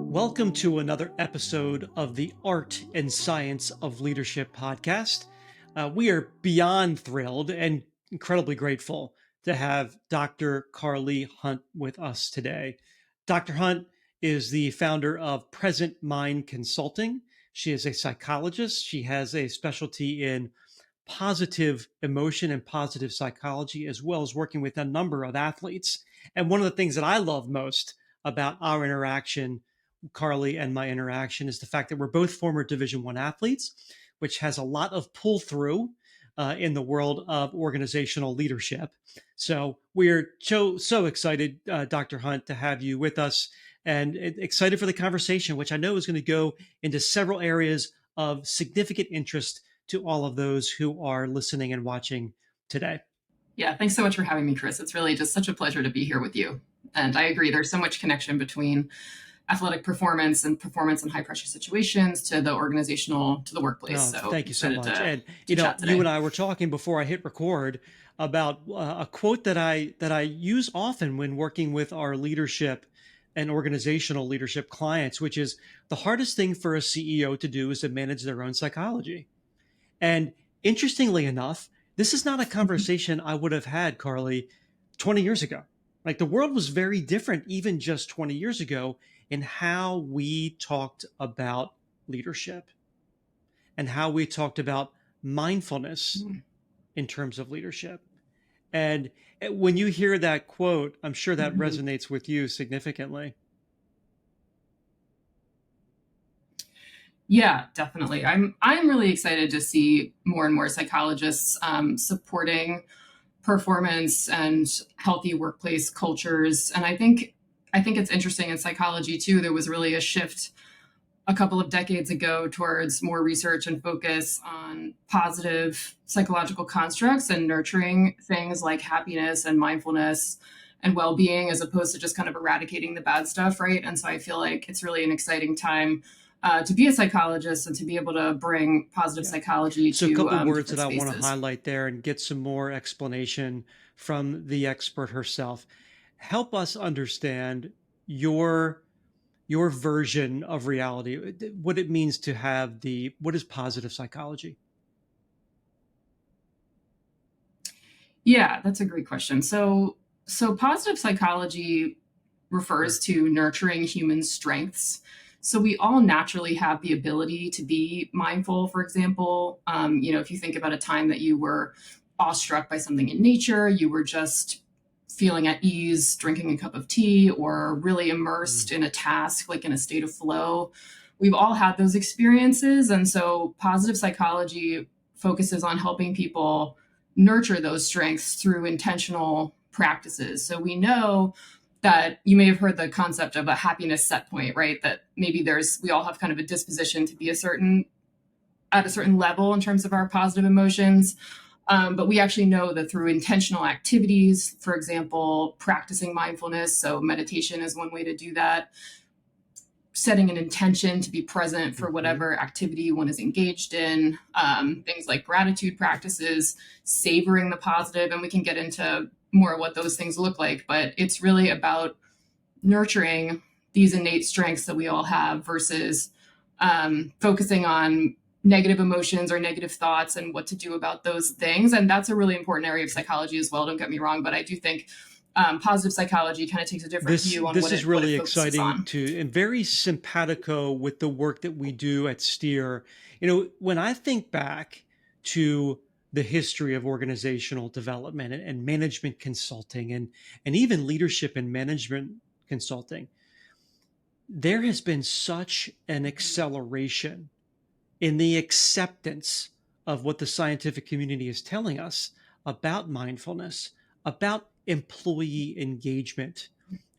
Welcome to another episode of the Art and Science of Leadership podcast. We are beyond thrilled and incredibly grateful to have Dr. Carly Hunt with us today. Dr. Hunt is the founder of Present Mind Consulting. She is a psychologist. She has a specialty in positive emotion and positive psychology, as well as working with a number of athletes. And one of the things that I love most about our interaction, Carly and my interaction, is the fact that we're both former Division I athletes, which has a lot of pull through in the world of organizational leadership. So we're so excited, Dr. Hunt, to have you with us and excited for the conversation, which I know is going to go into several areas of significant interest to all of those who are listening and watching today. Yeah, thanks so much for having me, Chris. It's really just such a pleasure to be here with you. And I agree, there's so much connection between athletic performance and performance in high pressure situations to the organizational, to the workplace. Oh, So thank you so much. And you you and I were talking before I hit record about a quote that I use often when working with our leadership and organizational leadership clients, which is the hardest thing for a CEO to do is to manage their own psychology. And interestingly enough, this is not a conversation I would have had, Carly, 20 years ago. Like the world was very different even just 20 years ago in how we talked about leadership and how we talked about mindfulness in terms of leadership. And when you hear that quote, I'm sure that resonates with you significantly. Yeah, definitely. I'm really excited to see more and more psychologists supporting performance and healthy workplace cultures. And I think it's interesting in psychology too. There was really a shift a couple of decades ago towards more research and focus on positive psychological constructs and nurturing things like happiness and mindfulness and well-being, as opposed to just kind of eradicating the bad stuff, right? And so I feel like it's really an exciting time to be a psychologist and to be able to bring positive psychology So to a couple of words that different I want to spaces. highlight there and get some more explanation from the expert herself. Help us understand your version of reality, what it means to have what is positive psychology? Yeah, that's a great question. So positive psychology refers to nurturing human strengths. So we all naturally have the ability to be mindful. For example, if you think about a time that you were awestruck by something in nature, you were just feeling at ease, drinking a cup of tea, or really immersed in a task, like in a state of flow. We've all had those experiences. And so positive psychology focuses on helping people nurture those strengths through intentional practices. So we know that you may have heard the concept of a happiness set point, right? That maybe we all have kind of a disposition to be at a certain level in terms of our positive emotions. But we actually know that through intentional activities, for example, practicing mindfulness, so meditation is one way to do that, setting an intention to be present for whatever activity one is engaged in, things like gratitude practices, savoring the positive, and we can get into more of what those things look like. But it's really about nurturing these innate strengths that we all have versus focusing on negative emotions or negative thoughts and what to do about those things. And that's a really important area of psychology as well. Don't get me wrong, but I do think positive psychology kind of takes a different view on This is really focuses exciting on. and very simpatico with the work that we do at Steer. When I think back to the history of organizational development and management consulting and even leadership and management consulting, there has been such an acceleration in the acceptance of what the scientific community is telling us about mindfulness, about employee engagement,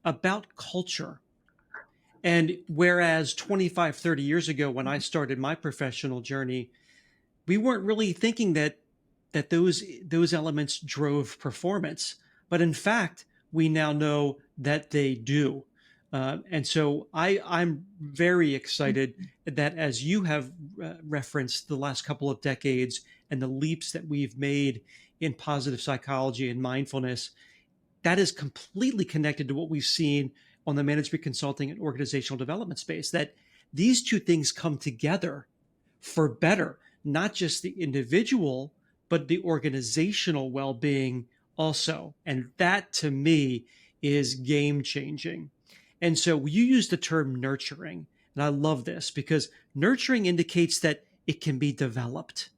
about culture. And whereas 25, 30 years ago, when I started my professional journey, we weren't really thinking that those elements drove performance. But in fact, we now know that they do. And so I'm very excited that as you have referenced the last couple of decades and the leaps that we've made in positive psychology and mindfulness, that is completely connected to what we've seen on the management consulting and organizational development space, that these two things come together for better, not just the individual, but the organizational well-being also. And that to me is game changing. And so you use the term nurturing. And I love this because nurturing indicates that it can be developed,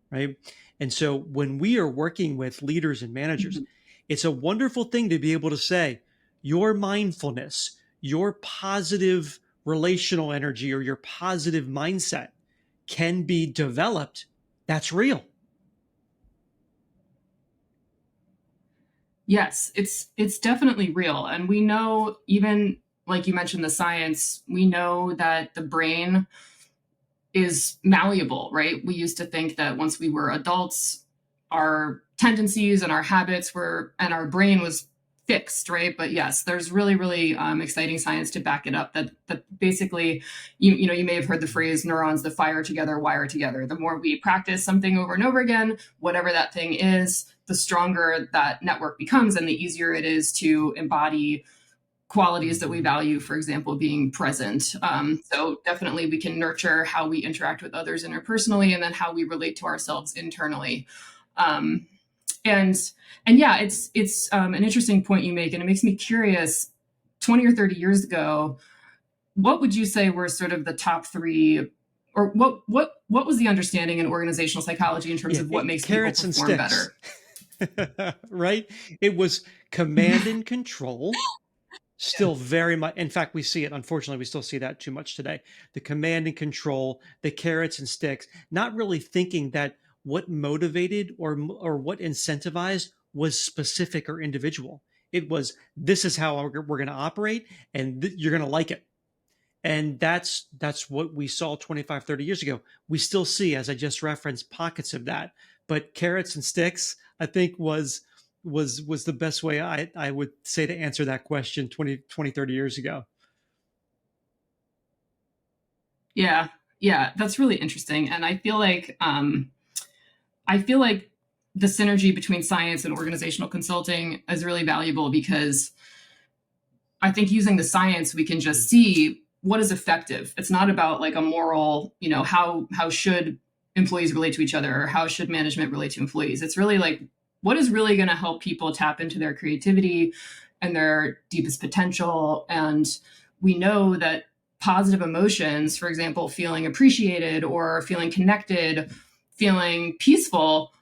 right? And so when we are working with leaders and managers, Mhm. it's a wonderful thing to be able to say, your mindfulness, your positive relational energy, or your positive mindset can be developed. That's real. Yes, it's definitely real. And we know, even like you mentioned, the science, we know that the brain is malleable, right? We used to think that once we were adults, our tendencies and our habits were, and our brain was fixed, right? But yes, there's really, really exciting science to back it up. That basically, you may have heard the phrase "neurons that fire together wire together." The more we practice something over and over again, whatever that thing is, the stronger that network becomes, and the easier it is to embody qualities that we value, for example, being present. So definitely we can nurture how we interact with others interpersonally, and then how we relate to ourselves internally. Um, and and yeah, it's an interesting point you make, and it makes me curious. 20 or 30 years ago, what would you say were sort of the top three, or what was the understanding in organizational psychology in terms Yeah, of what makes people carrots and perform sticks, better? right? It was command and control. Yeah. Still very much, in fact, we see it, unfortunately, we still see that too much today. The command and control, the carrots and sticks, not really thinking that what motivated or what incentivized was specific or individual. It was, this is how we're going to operate, and you're going to like it. And that's what we saw 25, 30 years ago. We still see, as I just referenced, pockets of that. But carrots and sticks, I think, was the best way I would say to answer that question 20, 30 years ago. Yeah, yeah, that's really interesting. And I feel like the synergy between science and organizational consulting is really valuable, because I think using the science, we can just see what is effective. It's not about like a moral, how should employees relate to each other, or how should management relate to employees. It's really like, what is really going to help people tap into their creativity and their deepest potential. And we know that positive emotions, for example, feeling appreciated or feeling connected, feeling peaceful,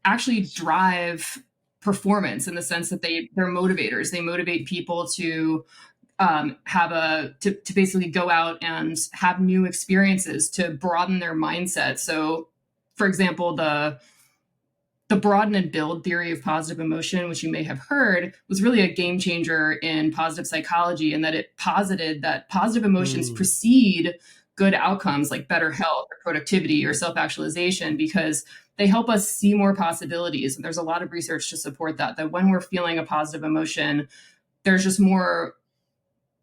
actually drive performance, in the sense that they're motivators. They motivate people to to basically go out and have new experiences, to broaden their mindset. So, for example, the broaden and build theory of positive emotion, which you may have heard, was really a game changer in positive psychology, and that it posited that positive emotions Mm. precede good outcomes like better health or productivity or self-actualization, because they help us see more possibilities. And there's a lot of research to support that when we're feeling a positive emotion, there's just more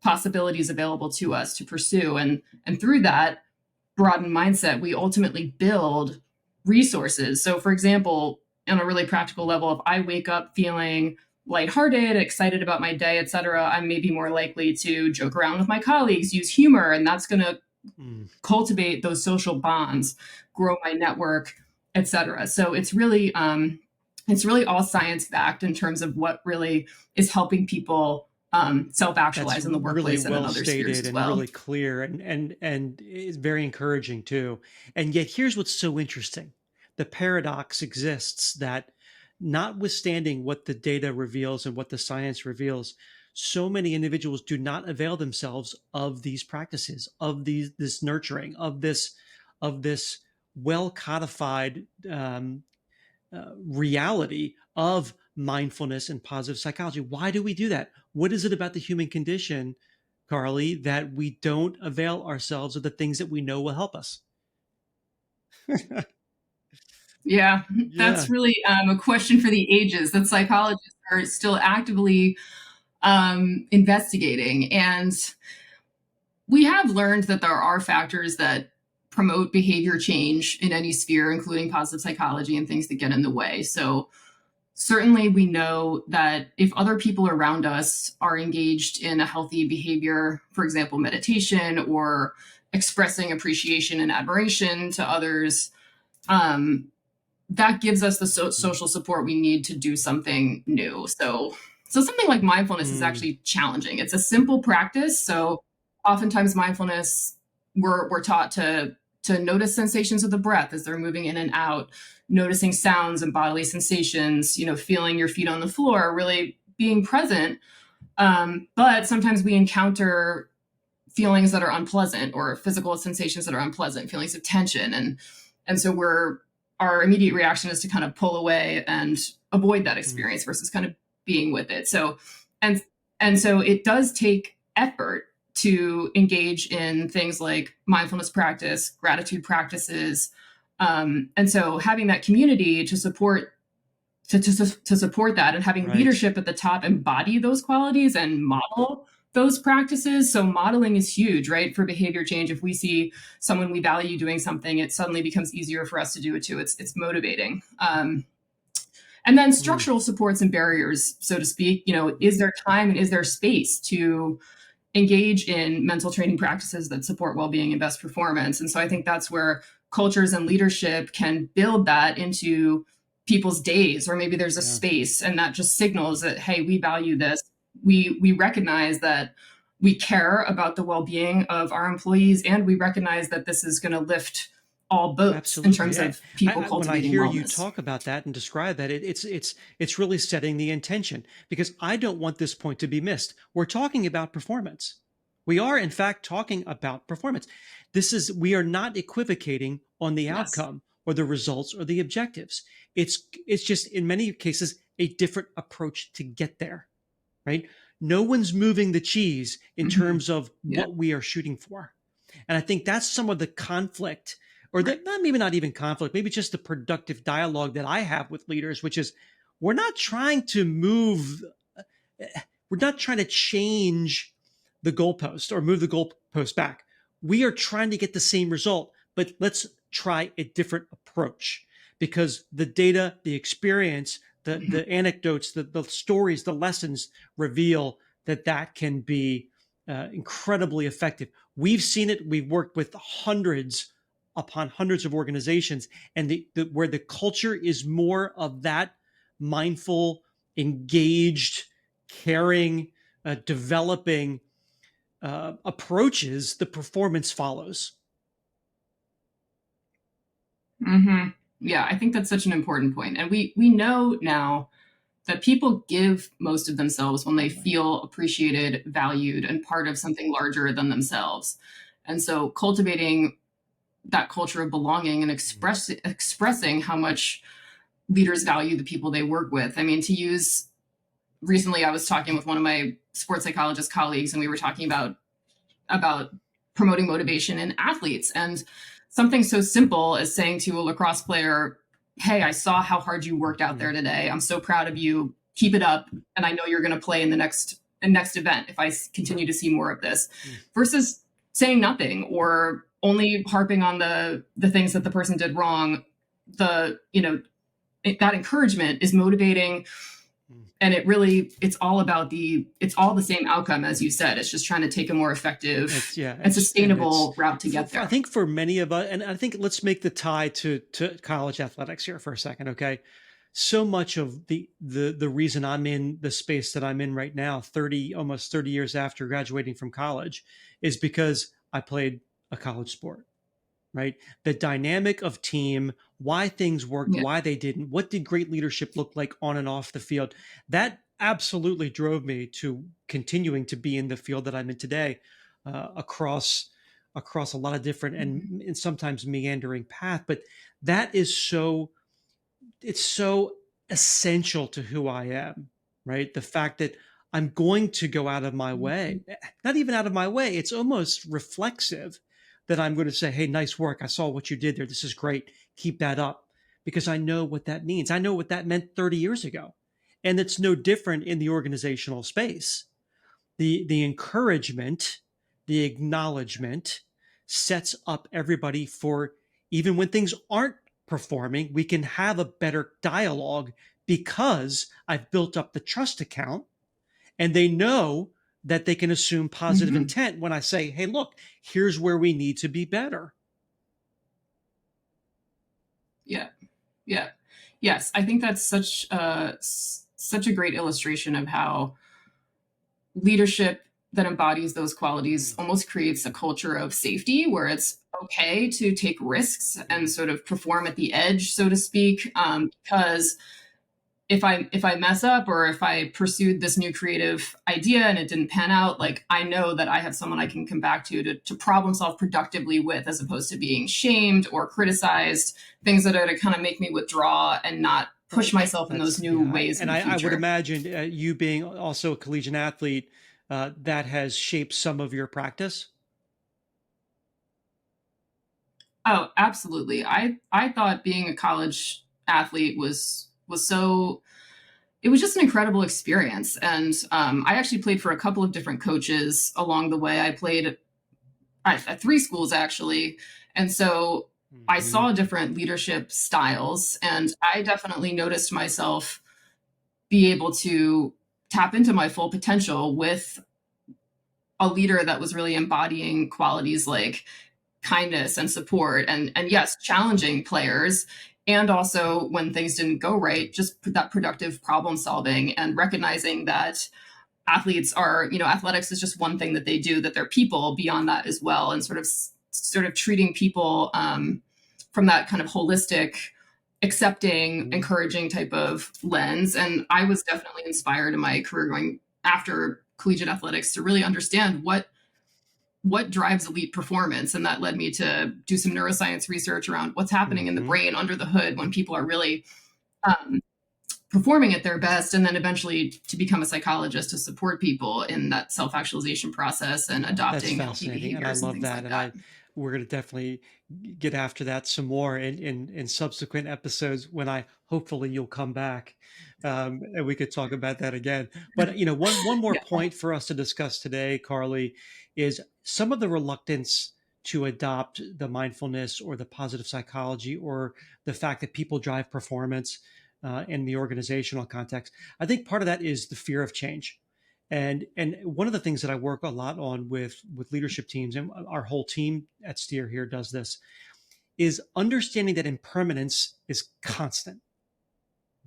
possibilities available to us to pursue. And through that broadened mindset, we ultimately build resources. So, for example, on a really practical level, if I wake up feeling lighthearted, excited about my day, etc., I'm maybe more likely to joke around with my colleagues, use humor, and that's going to Mm. cultivate those social bonds, grow my network, etc. So it's really all science backed in terms of what really is helping people self That's actualize in the really workplace and in well other spheres stated as and well. really clear, and is very encouraging too. And yet here's what's so interesting. The paradox exists that, notwithstanding what the data reveals and what the science reveals, so many individuals do not avail themselves of these practices, of this nurturing, of this well codified reality of mindfulness and positive psychology. Why do we do that? What is it about the human condition, Carly, that we don't avail ourselves of the things that we know will help us? Yeah, Yeah. that's really a question for the ages that psychologists are still actively investigating. And we have learned that there are factors that promote behavior change in any sphere, including positive psychology, and things that get in the way. So, certainly we know that if other people around us are engaged in a healthy behavior, for example, meditation or expressing appreciation and admiration to others, um, that gives us the Mm. social support we need to do something new. So something like mindfulness is Mm. actually challenging. It's a simple practice. So oftentimes mindfulness, we're taught to notice sensations of the breath as they're moving in and out, noticing sounds and bodily sensations, feeling your feet on the floor, really being present. But sometimes we encounter feelings that are unpleasant or physical sensations that are unpleasant, feelings of tension, and so our immediate reaction is to kind of pull away and avoid that Mm. experience versus kind of being with it. And and so it does take effort to engage in things like mindfulness practice, gratitude practices, and so having that community to support to support that, and having Right. leadership at the top embody those qualities and model those practices. So modeling is huge, right? For behavior change. If we see someone we value doing something, it suddenly becomes easier for us to do it too. It's motivating. And then Mm. structural supports and barriers, so to speak. Is there time and is there space to engage in mental training practices that support well-being and best performance? And so I think that's where cultures and leadership can build that into people's days, or maybe there's a Yeah. space and that just signals that, hey, we value this. We recognize that we care about the well-being of our employees, and we recognize that this is going to lift all boats in Absolutely. terms of people When I cultivating hear you wellness. talk about that and describe that, it's really setting the intention, because I don't want this point to be missed. We're talking about performance. We are, in fact, talking about performance. We are not equivocating on the Yes. outcome or the results or the objectives. It's just in many cases a different approach to get there, right? No one's moving the cheese in Hmm. terms of Yeah. what we are shooting for. And I think that's some of the conflict, or Right. the not maybe not even conflict, maybe just the productive dialogue that I have with leaders, which is we're not trying to move, we're not trying to change the goalpost or move the goalpost back. We are trying to get the same result, but let's try a different approach, because the data, the experience, Hmm. the anecdotes, the stories, the lessons reveal that that can be incredibly effective. We've seen it. We've worked with hundreds upon hundreds of organizations, and where the culture is more of that mindful, engaged, caring, developing approaches, the performance follows. Hmm. Yeah, I think that's such an important point. And we know now that people give most of themselves when they Right. feel appreciated, valued, and part of something larger than themselves. And so cultivating that culture of belonging and expressing how much leaders value the people they work with. I mean, to use recently I was talking with one of my sports psychologist colleagues, and we were talking about promoting motivation in athletes. And something so simple as saying to a lacrosse player, hey, I saw how hard you worked out there Mm. today. I'm so proud of you. Keep it up. And I know you're going to play in the next event if I continue to see more of this, Mm. versus saying nothing or only harping on the things that the person did wrong. That encouragement is motivating, Mm. and it's all the same outcome. As you said, it's just trying to take a more effective Yeah, and it's sustainable route to get I there. think for many of us, and I think let's make the tie to college athletics here for a second, okay? So much of the reason I'm in the space that I'm in right now, 30 almost 30 years after graduating from college, is because I played a college sport, right? The dynamic of team, why things worked, Yeah. why they didn't, what did great leadership look like on and off the field. That absolutely drove me to continuing to be in the field that I'm in today, across a lot of different Mhm. and sometimes meandering path. But that is it's so essential to who I am, right? The fact that I'm going to go out of my way, Mhm. not even out of my way, it's almost reflexive that I'm going to say, hey, nice work. I saw what you did there. This is great. Keep that up, because I know what that means. I know what that meant 30 years ago. And it's no different in the organizational space. The encouragement, the acknowledgement sets up everybody for, even when things aren't performing, we can have a better dialogue because I've built up the trust account, and they know that they can assume positive Hmm. intent when I say, hey, look, here's where we need to be better. Yeah. Yeah. Yes, I think that's such a great illustration of how leadership that embodies those qualities almost creates a culture of safety where it's okay to take risks and sort of perform at the edge, so to speak, because if I mess up or if I pursued this new creative idea and it didn't pan out, like I know that I have someone I can come back to problem solve productively with, as opposed to being shamed or criticized, things that are to kind of make me withdraw and not push Right. myself in those That's, new yeah. ways in And the I would future. imagine you being also a collegiate athlete, that has shaped some of your practice. Oh, absolutely. I thought being a college athlete was so it was just an incredible experience. And I actually played for a couple of different coaches along the way. I played at three schools actually, and so I Hmm. saw different leadership styles, and I definitely noticed myself be able to tap into my full potential with a leader that was really embodying qualities like kindness and support, and yes, challenging players, and also when things didn't go right, just that productive problem solving and recognizing that athletes are, athletics is just one thing that they do, that they're people beyond that as well, and sort of treating people from that kind of holistic, accepting, Hmm. encouraging type of lens. And I was definitely inspired in my career going after collegiate athletics to really understand what drives elite performance. And that led me to do some neuroscience research around what's happening in the Hmm. brain under the hood when people are really um, performing at their best, and then eventually to become a psychologist to support people in that self-actualization process and That's adopting healthy fascinating, and I behaviors and love things that. like And that. we're going to definitely get after that some more in subsequent episodes when I hopefully you'll come back, and we could talk about that again. But one more Yeah. point for us to discuss today, Carly, is some of the reluctance to adopt the mindfulness or the positive psychology or the fact that people drive performance in the organizational context. I think part of that is the fear of change. And one of the things that I work a lot on with leadership teams, and our whole team at Steer here does this, is understanding that impermanence is constant,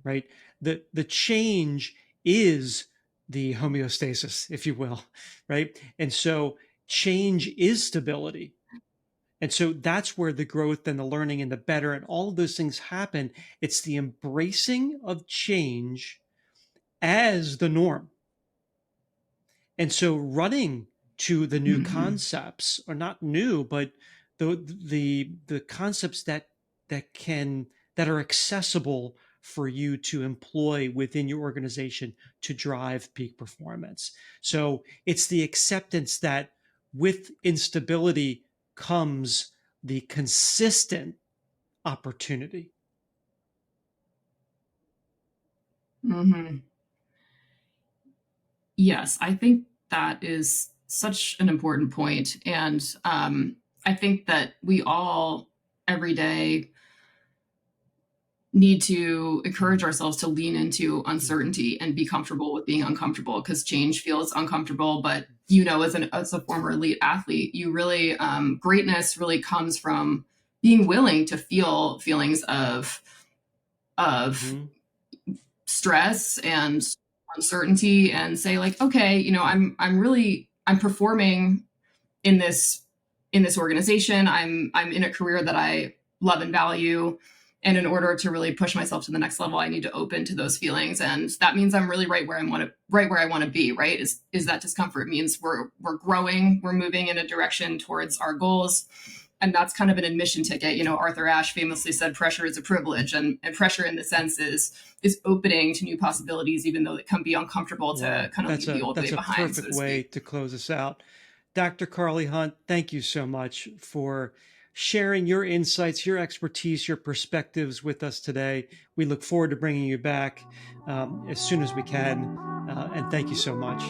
right? The change is the homeostasis, if you will, right? And so change is stability. And so that's where the growth and the learning and the better and all of those things happen. It's the embracing of change as the norm. And so running to the new Hmm. concepts are not new, but the concepts that are accessible for you to employ within your organization to drive peak performance. So it's the acceptance that with instability comes the consistent opportunity. Hmm. Yes, I think that is such an important point. And I think that we all every day need to encourage Mhm. ourselves to lean into Mhm. uncertainty and be comfortable with being uncomfortable, because change feels uncomfortable. But as a former elite athlete, you really greatness really comes from being willing to feel feelings of Mhm. stress and uncertainty, and say like, okay, I'm performing in this organization. I'm in a career that I love and value. And in order to really push myself to the next level, I need to open to those feelings. And that means I'm really right where I want to be, right? Is that discomfort means we're growing, we're moving in a direction towards our goals. And that's kind of an admission ticket. Arthur Ashe famously said pressure is a privilege, and pressure in the sense is opening to new possibilities, even though it can be uncomfortable to Well, kind of leave the old way that's a behind, so perfect to way speak. to close us out. Dr. Carly Hunt, thank you so much for sharing your insights, your expertise, your perspectives with us today. We look forward to bringing you back as soon as we can. And thank you so much.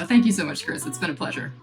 Thank you so much, Chris. It's been a pleasure.